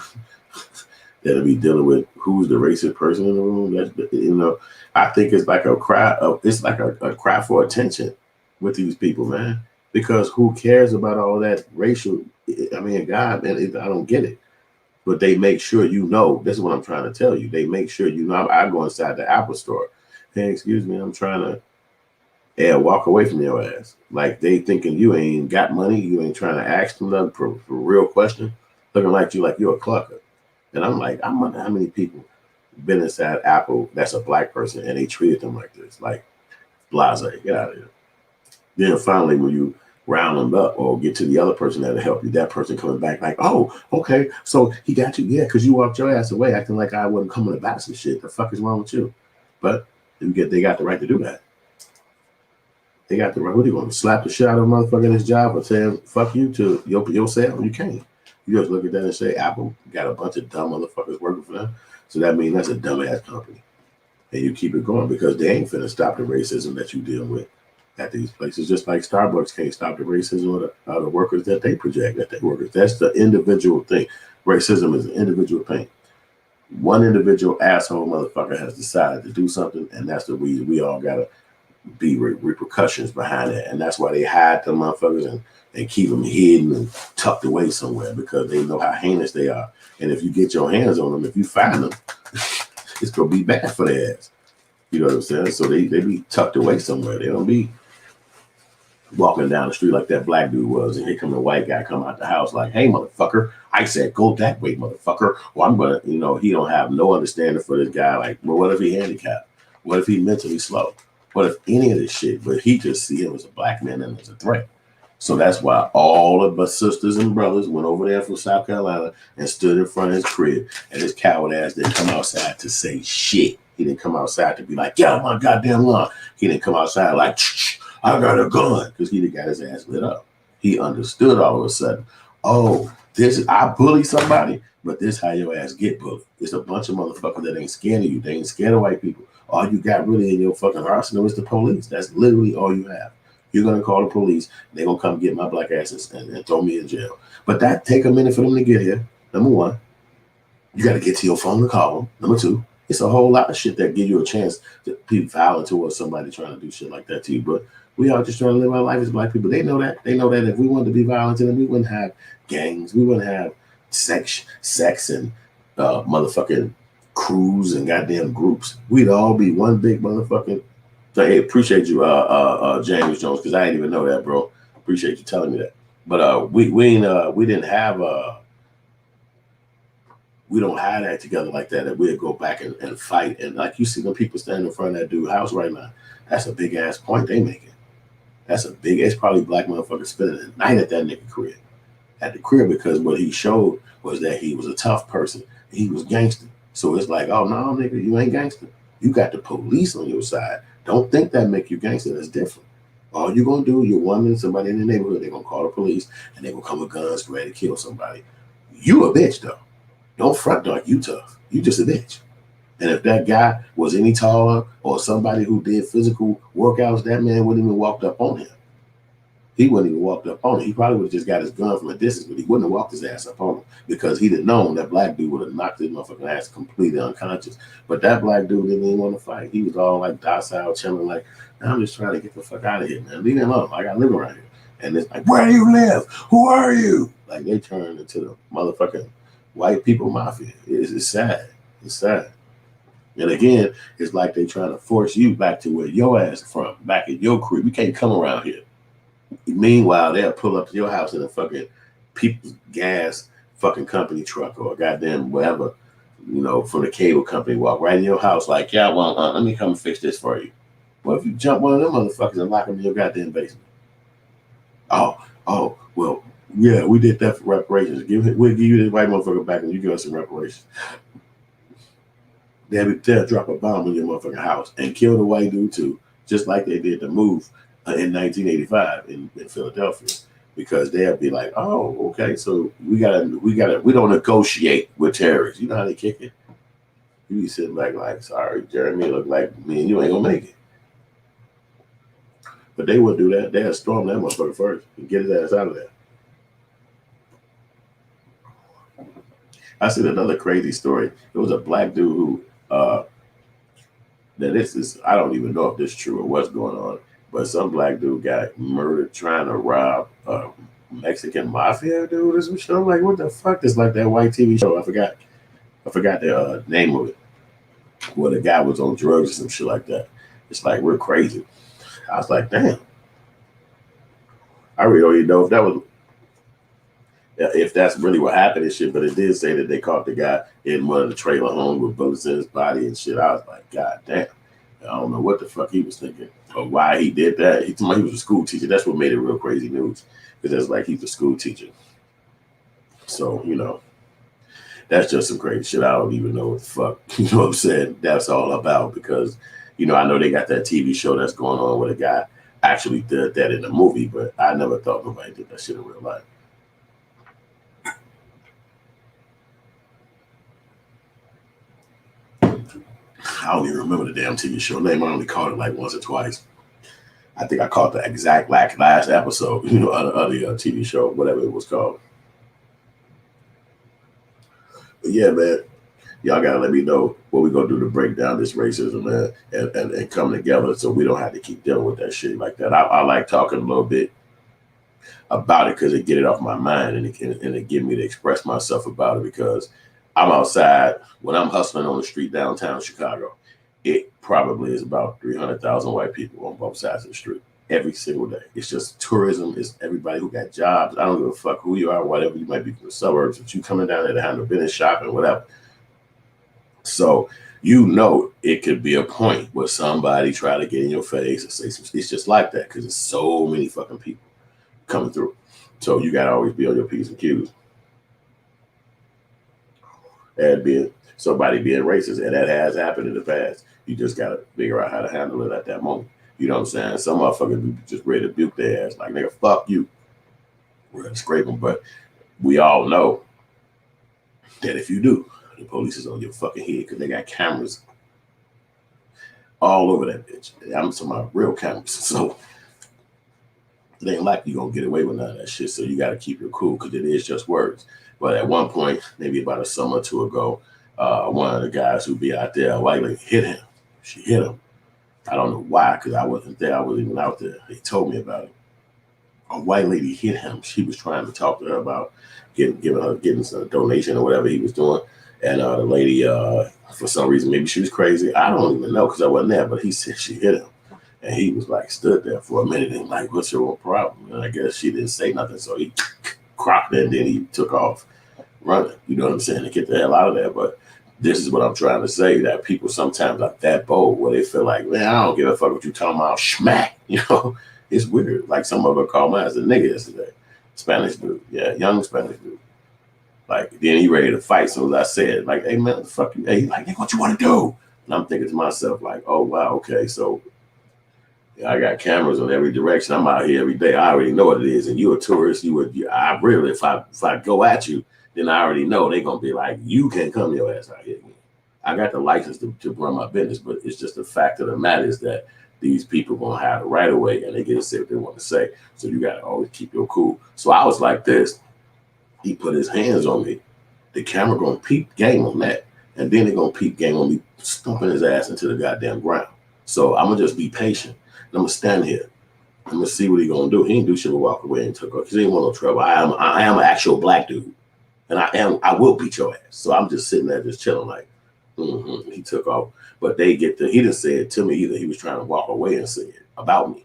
That'll be dealing with who's the racist person in the room. I think it's like a cry. It's like a cry for attention with these people, man. Because who cares about all that racial? I mean, God, man, I don't get it. But they make sure you know. This is what I'm trying to tell you. They make sure you know. I go inside the Apple store. Hey, excuse me, I'm trying to walk away from your ass. Like they thinking you ain't got money. You ain't trying to ask them nothing for real question. Looking like you're a clucker. And I'm like, I wonder how many people been inside Apple that's a black person and they treated them like this. Like, blase, get out of here. Then finally, when you round them up or get to the other person that'll help you, that person coming back like, oh, okay, so he got you, yeah, because you walked your ass away acting like I wasn't coming to back some shit. The fuck is wrong with you? But they got the right to do that. They got the right. What are you going to slap the shit out of a motherfucker in his job or say fuck you to yourself? You can't. You just look at that and say Apple got a bunch of dumb motherfuckers working for them. So that means that's a dumbass company. and you keep it going because they ain't finna stop the racism that you deal with at these places. Just like Starbucks can't stop the racism of the workers that they project at their workers. That's the individual thing. Racism is an individual thing. One individual asshole motherfucker has decided to do something, and that's the reason we all gotta be repercussions behind it. And that's why they hide the motherfuckers and keep them hidden and tucked away somewhere because they know how heinous they are. And if you get your hands on them, if you find them, it's gonna be bad for their ass. You know what I'm saying? So they be tucked away somewhere. They don't be walking down the street like that black dude was, and here come the white guy come out the house like, hey, motherfucker, I said go that way, motherfucker. Well, I'm gonna, he don't have no understanding for this guy. Like, well, what if he handicapped? What if he mentally slow? What if any of this shit? But he just see him as a black man and as a threat. So that's why all of my sisters and brothers went over there from South Carolina and stood in front of his crib, and his coward ass didn't come outside to say shit. He didn't come outside to be like, get out my goddamn lawn. He didn't come outside like, I got a gun, because he got his ass lit up. He understood all of a sudden, oh, I bully somebody, but this how your ass get bullied. It's a bunch of motherfuckers that ain't scared of you. They ain't scared of white people. All you got really in your fucking arsenal is the police. That's literally all you have. You're gonna call the police. They're gonna come get my black asses and throw me in jail. But that take a minute for them to get here. Number one, you got to get to your phone to call them. Number two, it's a whole lot of shit that give you a chance to be violent towards somebody trying to do shit like that to you. But we are just trying to live our life as black people. They know that. They know that if we wanted to be violent to them, we wouldn't have gangs. We wouldn't have sex and motherfucking crews and goddamn groups. We'd all be one big motherfucking. So, hey, appreciate you, James Jones, because I didn't even know that, bro. Appreciate you telling me that. But we didn't have we don't have that together like that. That we'd go back and fight. And like you see the people standing in front of that dude's house right now. That's a big ass point they making. That's a big. It's probably black motherfucker spending the night at that nigga crib, at the crib, because what he showed was that he was a tough person. He was gangster. So it's like, oh no, nigga, you ain't gangster. You got the police on your side. Don't think that make you gangster. That's different. All you're gonna do, you're one somebody in the neighborhood. They're gonna call the police and they gonna come with guns ready to kill somebody. You a bitch though. Don't front like you tough. You just a bitch. And if that guy was any taller or somebody who did physical workouts, that man wouldn't even walked up on him. He wouldn't even walked up on him. He probably would have just got his gun from a distance, but he wouldn't have walked his ass up on him because he'd have known that black dude would have knocked his motherfucking ass completely unconscious. But that black dude didn't even want to fight. He was all like docile, chilling, like, I'm just trying to get the fuck out of here, man. Leave me alone. I got to live around here. And it's like, where do you live? Who are you? Like, they turned into the motherfucking white people mafia. It's sad. It's sad. And again, it's like they trying to force you back to where your ass is from, back in your crib. You can't come around here. Meanwhile, they'll pull up to your house in a fucking people's gas fucking company truck or goddamn whatever, from the cable company, walk right in your house like, yeah, well, let me come fix this for you. What if you jump one of them motherfuckers and lock them in your goddamn basement? Oh, well, yeah, we did that for reparations. We'll give you this white motherfucker back and you give us some reparations. They'll drop a bomb in your motherfucking house and kill the white dude too, just like they did the move in 1985 in Philadelphia, because they'll be like, oh, okay, so we don't negotiate with terrorists. You know how they kick it? You be sitting back like, sorry, Jeremy, look like me and you ain't gonna make it. But they would do that. They'll storm that motherfucker first and get his ass out of there. I seen another crazy story. It was a black dude who I don't even know if this is true or what's going on, but some black dude got murdered trying to rob a Mexican mafia dude or some shit. I'm like, what the fuck? It's like that white TV show. I forgot the name of it. Where the guy was on drugs or some shit like that. It's like, we're crazy. I was like, damn. I really don't even know if that's really what happened and shit, but it did say that they caught the guy in one of the trailer homes with bullets in his body and shit. I was like, God damn. I don't know what the fuck he was thinking or why he did that. He told me he was a school teacher. That's what made it real crazy news, because it's like he's a school teacher. So, that's just some crazy shit. I don't even know what the fuck, you know what I'm saying, that's all about, because, I know they got that TV show that's going on where the guy actually did that in the movie, but I never thought nobody did that shit in real life. I don't even remember the damn TV show name. I only caught it like once or twice. I think I caught the exact last episode, you know, of the TV show, whatever it was called. But yeah, man, y'all gotta let me know what we gonna do to break down this racism, man, and come together so we don't have to keep dealing with that shit like that. I like talking a little bit about it because it get it off my mind and it give me to express myself about it, because I'm outside when I'm hustling on the street downtown Chicago. It probably is about 300,000 white people on both sides of the street every single day. It's just tourism. It's everybody who got jobs. I don't give a fuck who you are, whatever you might be from the suburbs, but you coming down there to handle business, shopping, whatever. So you know it could be a point where somebody try to get in your face and say some. It's just like that because there's so many fucking people coming through. So you gotta always be on your P's and Q's. And being somebody being racist, and that has happened in the past. You just gotta figure out how to handle it at that moment. You know what I'm saying? Some motherfuckers be just ready to buke their ass, like, nigga, fuck you. We're gonna scrape them, but we all know that if you do, the police is on your fucking head because they got cameras all over that bitch. I'm talking about real cameras. So it ain't like you gonna get away with none of that shit. So you gotta keep your cool because it is just words. But at one point, maybe about a summer or two ago, one of the guys who be out there, a white lady hit him. She hit him. I don't know why, because I wasn't there. I wasn't even out there. They told me about it. A white lady hit him. She was trying to talk to her about getting some donation or whatever he was doing. And the lady, for some reason, maybe she was crazy. I don't even know because I wasn't there. But he said she hit him. And he was like, stood there for a minute and like, what's your problem? And I guess she didn't say nothing. So he crocked it and then he took off running. You know what I'm saying? To get the hell out of there. But this is what I'm trying to say, that people sometimes are that bold where they feel like, man, I don't give a fuck what you talking about. Schmack. You know, it's weird. Like some of them called mine as a nigga yesterday. Spanish dude. Yeah, young Spanish dude. Like, then he ready to fight. So as I said, like, hey, man, what the fuck you? Hey, he's like, hey, what you want to do? And I'm thinking to myself, like, oh, wow, okay. So yeah, I got cameras on every direction. I'm out here every day. I already know what it is. And you're a tourist. I really, if I go at you, then I already know they're going to be like, you can't come your ass out here again. I got the license to run my business, but it's just the fact of the matter is that these people going to have the right of way and they get to say what they want to say. So you got to always keep your cool. So I was like this. He put his hands on me. The camera going to peep game on that. And then they're going to peep game on me stumping his ass into the goddamn ground. So I'm going to just be patient. I'm going to stand here. I'm going to see what he's going to do. He ain't do shit but walk away and took off because he ain't want no trouble. I am an actual black dude. And I will beat your ass. So I'm just sitting there just chilling like, He took off. But he didn't say it to me either. He was trying to walk away and say it about me.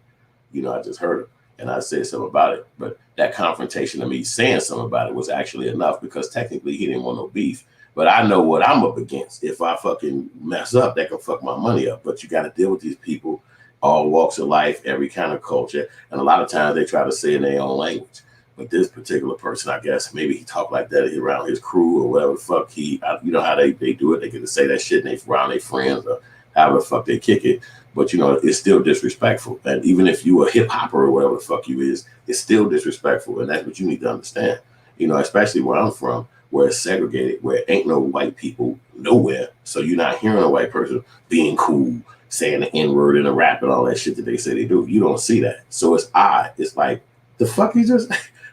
You know, I just heard him. And I said something about it. But that confrontation of me saying something about it was actually enough because technically he didn't want no beef. But I know what I'm up against. If I fucking mess up, that can fuck my money up. But you got to deal with these people, all walks of life, every kind of culture. And a lot of times they try to say in their own language. But this particular person, I guess, maybe he talked like that around his crew or whatever the fuck you know how they do it. They get to say that shit and they around their friends or however the fuck they kick it. But, you know, it's still disrespectful. And even if you a hip hopper or whatever the fuck you is, it's still disrespectful. And that's what you need to understand. You know, especially where I'm from, where it's segregated, where ain't no white people nowhere. So you're not hearing a white person being cool, saying the N-word in a rap and all that shit that they say they do. You don't see that. So it's odd. It's like, the fuck you just...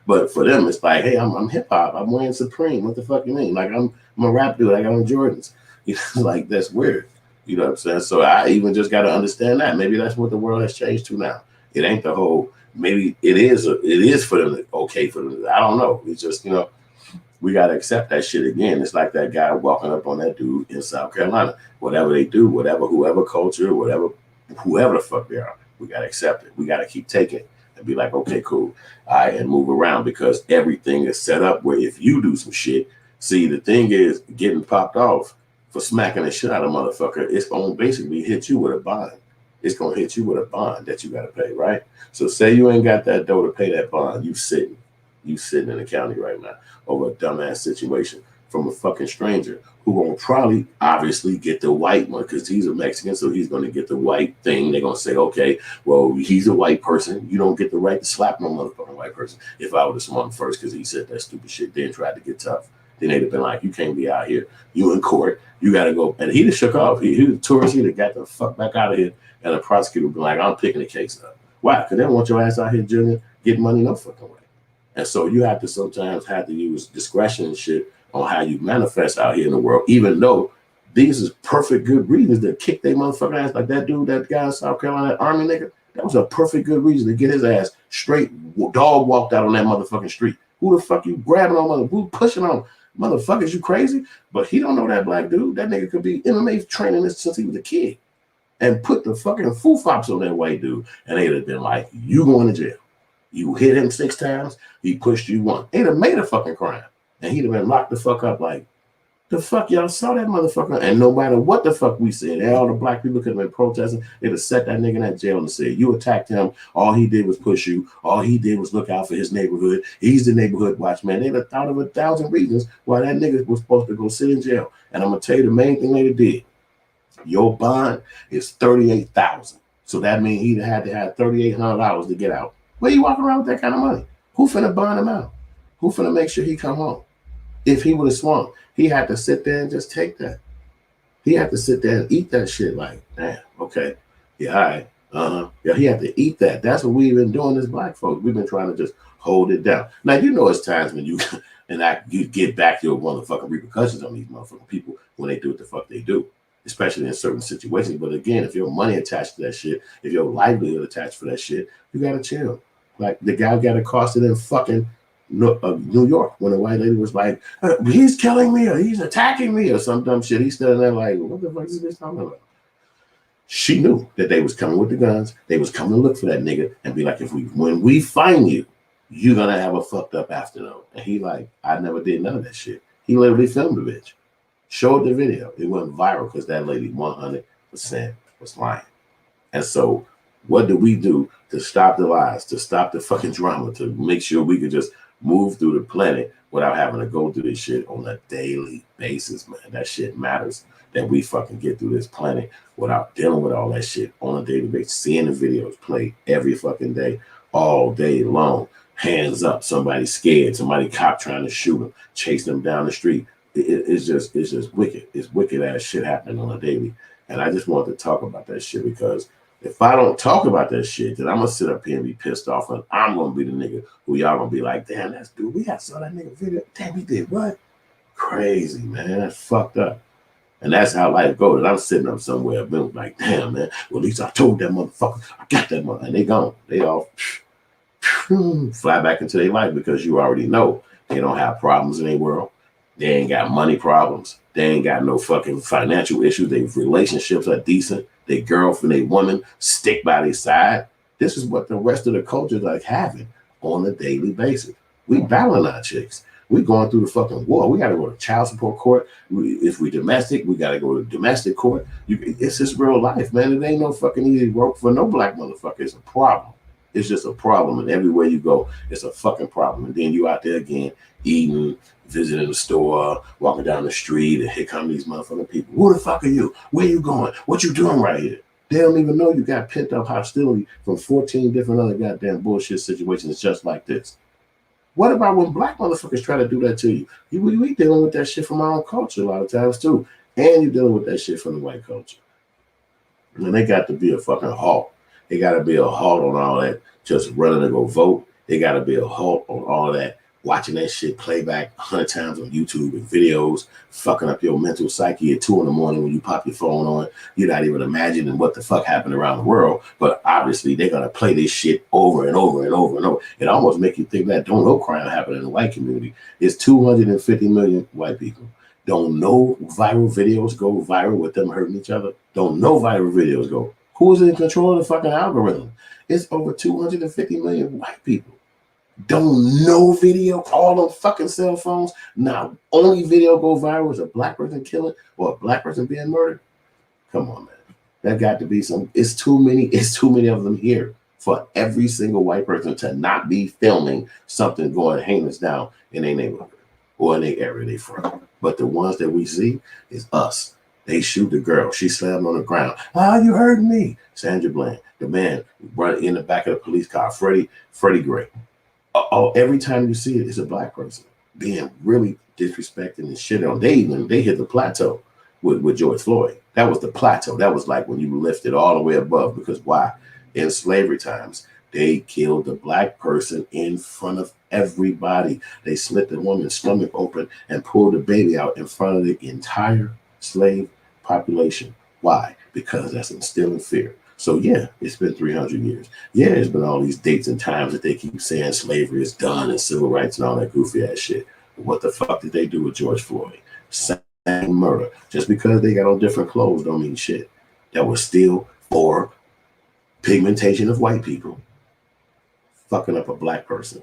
But for them, it's like, hey, I'm hip hop. I'm wearing Supreme. What the fuck you mean? Like I'm a rap dude. I got on Jordans. You know, like that's weird. You know what I'm saying? So I even just got to understand that. Maybe that's what the world has changed to now. It ain't the whole. Maybe it is for them. Okay for them. I don't know. It's just, you know, we got to accept that shit again. It's like that guy walking up on that dude in South Carolina. Whatever they do, whoever culture, whoever the fuck they are, we got to accept it. We got to keep taking it. And be like, okay, cool. All right, and move around because everything is set up where if you do some shit, see, the thing is getting popped off for smacking the shit out of a motherfucker, it's going to basically hit you with a bond. It's going to hit you with a bond that you got to pay, right? So say you ain't got that dough to pay that bond. You sitting in the county right now over a dumbass situation from a fucking stranger who gonna probably obviously get the white one because he's a Mexican, so he's gonna get the white thing. They're gonna say, okay, well, he's a white person. You don't get the right to slap no motherfucking white person. If I would have swung first because he said that stupid shit, then tried to get tough. then they'd have been like, you can't be out here. You in court. You got to go. And he'd have shook off. He was a tourist. He'd have got the fuck back out of here. And the prosecutor would be like, I'm picking the case up. Why? Because they don't want your ass out here, Junior, getting money no fucking way. And so you have to sometimes have to use discretion and shit on how you manifest out here in the world, even though these is perfect good reasons to kick their motherfucking ass. Like that dude, that guy in South Carolina, that Army nigga, that was a perfect good reason to get his ass straight dog walked out on that motherfucking street. Who the fuck you grabbing on, who pushing on? Motherfuckers, you crazy? But he don't know that black dude. That nigga could be MMA training this since he was a kid. And put the fucking foo-fops on that white dude. And they'd have been like, you going to jail. You hit him 6 times, he pushed you 1. They'd have made a fucking crime. And he'd have been locked the fuck up like, the fuck y'all saw that motherfucker? And no matter what the fuck we said, all the black people could have been protesting. They'd have set that nigga in that jail and said, you attacked him. All he did was push you. All he did was look out for his neighborhood. He's the neighborhood watchman. They'd have thought of 1,000 reasons why that nigga was supposed to go sit in jail. And I'm going to tell you the main thing they did. Your bond is $38,000. So that means he'd had to have $3,800 to get out. Where you walking around with that kind of money? Who finna bond him out? Who finna make sure he come home? If he would have swung, he had to sit there and just take that. He had to sit there and eat that shit like, damn, okay. Yeah, all right. Yeah, he had to eat that. That's what we've been doing as black folks. We've been trying to just hold it down. Now, you know it's times when you you get back your motherfucking repercussions on these motherfucking people when they do what the fuck they do, especially in certain situations. But again, if your money attached to that shit, if your livelihood attached for that shit, you gotta chill. Like the guy got accosted in fucking New York when a white lady was like, he's killing me or he's attacking me or some dumb shit. He's standing there like, what the fuck is this talking about? She knew that they was coming with the guns. They was coming to look for that nigga and be like, when we find you, you're gonna have a fucked up afternoon. And he like, I never did none of that shit. He literally filmed the bitch, showed the video. It went viral because that lady 100% was lying. And so what do we do to stop the lies, to stop the fucking drama, to make sure we could just move through the planet without having to go through this shit on a daily basis, man? That shit matters, that we fucking get through this planet without dealing with all that shit on a daily basis, seeing the videos play every fucking day, all day long. Hands up, somebody scared, somebody cop trying to shoot them, chase them down the street. It's just wicked. It's wicked ass shit happening on a daily. And I just wanted to talk about that shit because if I don't talk about that shit, then I'm gonna sit up here and be pissed off, and I'm gonna be the nigga who y'all gonna be like, damn, that's dude. We had saw that nigga video. Damn, he did what? Crazy, man. That's fucked up. And that's how life goes. And I'm sitting up somewhere, been like, damn, man. Well, at least I told that motherfucker. I got that mother. And they gone. They all fly back into their life because you already know they don't have problems in their world. They ain't got money problems. They ain't got no fucking financial issues. Their relationships are decent. Their girlfriend, their woman stick by their side. This is what the rest of the culture is like having on a daily basis. We battling our chicks. We going through the fucking war. We got to go to child support court. If we domestic, we got to go to domestic court. It's just real life, man. It ain't no fucking easy work for no black motherfucker. It's a problem. It's just a problem. And everywhere you go, it's a fucking problem. And then you out there again, eating, visiting the store, walking down the street, and here come these motherfucking people. Who the fuck are you? Where you going? What you doing right here? They don't even know you got pent up hostility from 14 different other goddamn bullshit situations just like this. What about when black motherfuckers try to do that to you? We dealing with that shit from our own culture a lot of times too. And you're dealing with that shit from the white culture. And they got to be a fucking halt. They got to be a halt on all that just running to go vote. They got to be a halt on all of that watching that shit play back 100 times on YouTube and videos, fucking up your mental psyche at 2 in the morning when you pop your phone on. You're not even imagining what the fuck happened around the world. But obviously, they're going to play this shit over and over and over and over. It almost makes you think that don't know crime happened in the white community. It's 250 million white people. Don't know viral videos go viral with them hurting each other. Don't know viral videos go. Who's in control of the fucking algorithm? It's over 250 million white people. Don't know video, all on fucking cell phones. Now, only video go viral is a black person killing or a black person being murdered. Come on, man. That got to be some. It's too many of them here for every single white person to not be filming something going heinous down in their neighborhood or in their area they from. But the ones that we see is us. They shoot the girl. She slammed on the ground. Ah, you heard me. Sandra Bland. The man running in the back of the police car. Freddie Gray. Oh, every time you see it, it's a black person. being really disrespected and shit on. They hit the plateau with George Floyd. That was the plateau. That was like when you lifted all the way above. Because why? In slavery times, they killed the black person in front of everybody. They slit the woman's stomach open and pulled the baby out in front of the entire slave population. Why? Because that's instilling fear. So yeah, it's been 300 years. Yeah, it's been all these dates and times that they keep saying slavery is done and civil rights and all that goofy ass shit. But what the fuck did they do with George Floyd? Same murder. Just because they got on different clothes don't mean shit. That was still for pigmentation of white people fucking up a black person.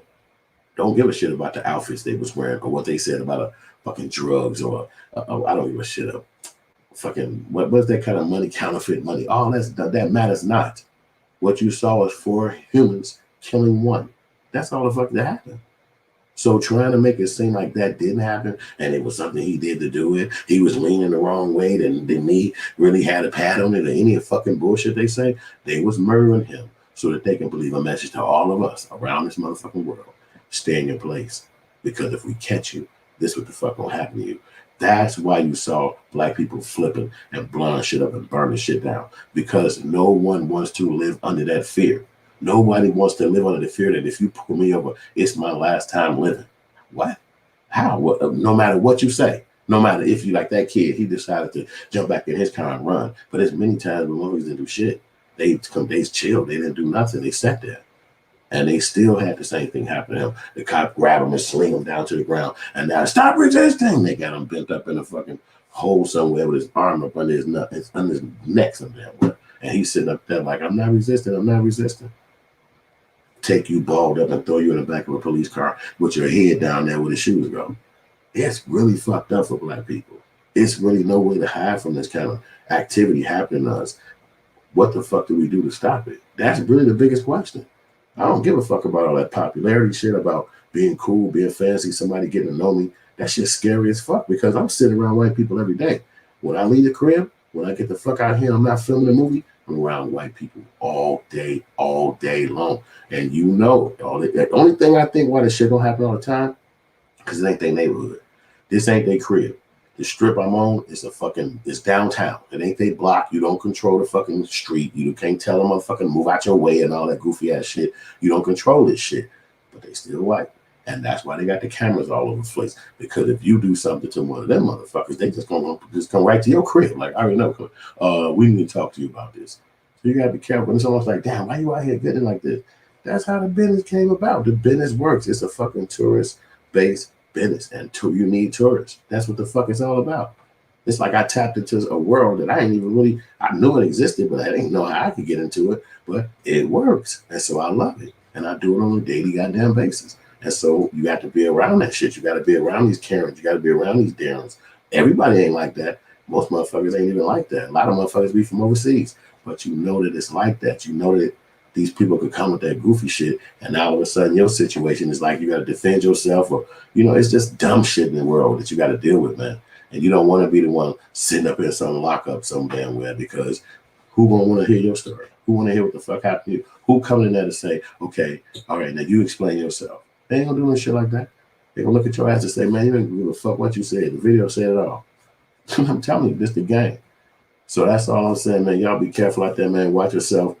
Don't give a shit about the outfits they was wearing or what they said about a fucking drugs or I don't give a shit up. Fucking what's that kind of money, counterfeit money? All that matters not. What you saw is 4 humans killing 1. That's all the fuck that happened. So trying to make it seem like that didn't happen and it was something he did to do it, he was leaning the wrong way, didn't he really had a pad on it or any fucking bullshit they say, they was murdering him so that they can believe a message to all of us around this motherfucking world. Stay in your place. Because if we catch you, this what the fuck gonna happen to you. That's why you saw black people flipping and blowing shit up and burning shit down. Because no one wants to live under that fear. Nobody wants to live under the fear that if you pull me over, it's my last time living. What? How? What? No matter what you say. No matter if you like that kid, he decided to jump back in his car and run. But there's many times when motherfuckers didn't do shit. They chilled. They didn't do nothing. They sat there. And they still had the same thing happen to him. The cop grabbed him and sling him down to the ground. And now, stop resisting. They got him bent up in a fucking hole somewhere with his arm up under his neck somewhere. And he's sitting up there like, I'm not resisting. I'm not resisting. Take you balled up and throw you in the back of a police car with your head down there where the shoes go. It's really fucked up for black people. It's really no way to hide from this kind of activity happening to us. What the fuck do we do to stop it? That's really the biggest question. I don't give a fuck about all that popularity shit about being cool, being fancy, somebody getting to know me. That shit's scary as fuck because I'm sitting around white people every day. When I leave the crib, when I get the fuck out of here, I'm not filming a movie, I'm around white people all day long. And you know, the only thing I think why this shit don't happen all the time, because it ain't their neighborhood. This ain't their crib. The strip I'm on is it's downtown. It ain't they block. You don't control the fucking street. You can't tell them motherfucking move out your way and all that goofy ass shit. You don't control this shit. But they still white. And that's why they got the cameras all over the place. Because if you do something to one of them motherfuckers, they just come right to your crib. Like, I already know. We need to talk to you about this. So you gotta be careful. And it's almost like, damn, why you out here getting like this? That's how the business came about. The business works. It's a fucking tourist-based business, and you need tourists. That's what the fuck it's all about. It's like I tapped into a world that I ain't even really, I knew it existed, but I didn't know how I could get into it, but it works. And so I love it. And I do it on a daily goddamn basis. And so you got to be around that shit. You got to be around these Karens. You got to be around these Darrens. Everybody ain't like that. Most motherfuckers ain't even like that. A lot of motherfuckers be from overseas, but you know that it's like that. You know that these people could come with that goofy shit, and now all of a sudden your situation is like you got to defend yourself, or it's just dumb shit in the world that you got to deal with, man. And you don't want to be the one sitting up in some lockup some damn where, because who gonna want to hear your story? Who want to hear what the fuck happened to you? Who coming in there to say, okay, all right, now you explain yourself? They ain't gonna do no shit like that. They gonna look at your ass and say, man, you ain't give a fuck what you said. The video said it all. I'm telling you, this the game. So that's all I'm saying, man. Y'all be careful out there, man. Watch yourself.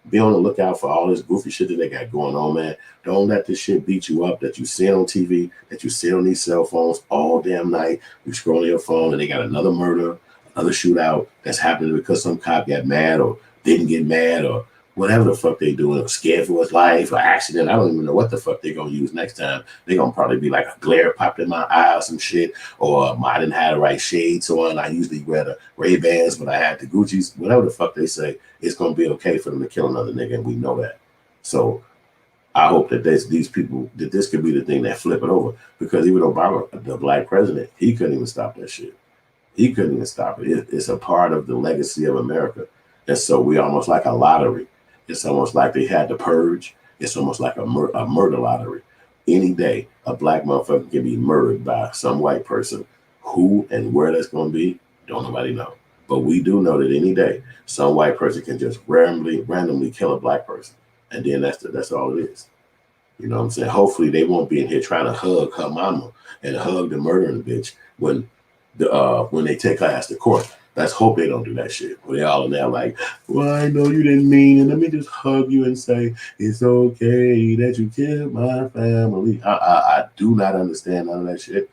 Be on the lookout for all this goofy shit that they got going on, man. Don't let this shit beat you up that you see on TV, that you see on these cell phones all damn night. You scroll on your phone and they got another murder, another shootout that's happening because some cop got mad or didn't get mad or whatever the fuck they doing, scared for his life or accident. I don't even know what the fuck they're going to use next time. They're going to probably be like a glare popped in my eye or some shit, or I didn't have the right shades on. I usually wear the Ray-Bans, but I had the Gucci's. Whatever the fuck they say, it's going to be okay for them to kill another nigga, and we know that. So I hope that these people, that this could be the thing that flip it over, because even Obama, the black president, he couldn't even stop that shit. He couldn't even stop it. It's a part of the legacy of America. And so we almost like a lottery. It's almost like they had to purge. It's almost like a murder lottery. Any day, a black motherfucker can be murdered by some white person. Who and where that's going to be, don't nobody know. But we do know that any day, some white person can just randomly kill a black person. And then that's all it is. You know what I'm saying? Hopefully they won't be in here trying to hug her mama and hug the murdering bitch when they take her ass to court. Let's hope they don't do that shit. Where they all in there like, well, I know you didn't mean it. Let me just hug you and say, it's okay that you killed my family. I do not understand none of that shit.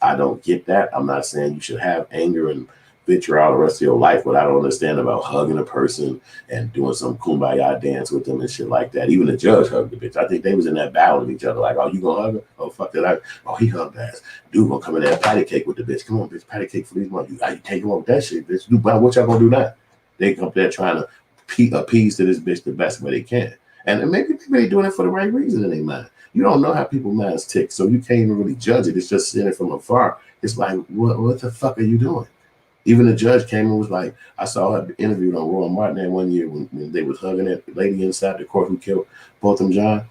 I don't get that. I'm not saying you should have anger and vitriol the rest of your life. What I don't understand about hugging a person and doing some kumbaya dance with them and shit like that. Even the judge hugged the bitch. I think they was in that battle with each other. Like, oh, you gonna hug her? Oh, fuck that. Oh, he hugged ass. Dude gonna come in there and patty cake with the bitch. Come on, bitch, patty cake for these months. You take him with that shit, bitch. What y'all gonna do now? They come there trying to appease to this bitch the best way they can. And maybe they doing it for the right reason in their mind. You don't know how people's minds tick, so you can't even really judge it. It's just seeing it from afar. It's like, what the fuck are you doing? Even the judge came and was like, I saw her interviewed on Roy Martin one year when they was hugging that lady inside the court who killed both of them, John.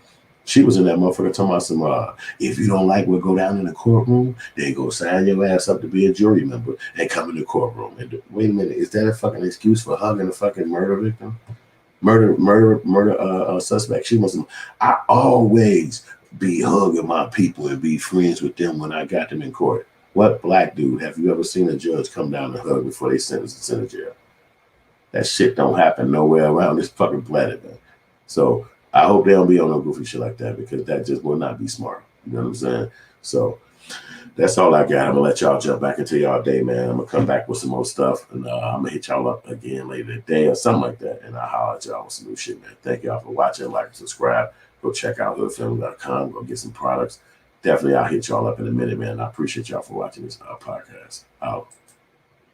She was in that motherfucker talking about some, if you don't like what go down in the courtroom, then go sign your ass up to be a jury member and come in the courtroom. And wait a minute, is that a fucking excuse for hugging a fucking murder victim? Murder suspect. She was. I always be hugging my people and be friends with them when I got them in court. What black dude have you ever seen a judge come down and hug before they sentence in jail? That shit don't happen nowhere around this fucking planet, man. So I hope they don't be on no goofy shit like that, because that just will not be smart. You know what I'm saying? So that's all I got. I'm gonna let y'all jump back into y'all day, man. I'm gonna come back with some more stuff, and I'm gonna hit y'all up again later today or something like that, and I'll holler at y'all with some new shit, man. Thank y'all for watching. Like and subscribe. Go check out hoodfilms.com. Go get some products. Definitely, I'll hit y'all up in a minute, man. I appreciate y'all for watching this podcast. Out.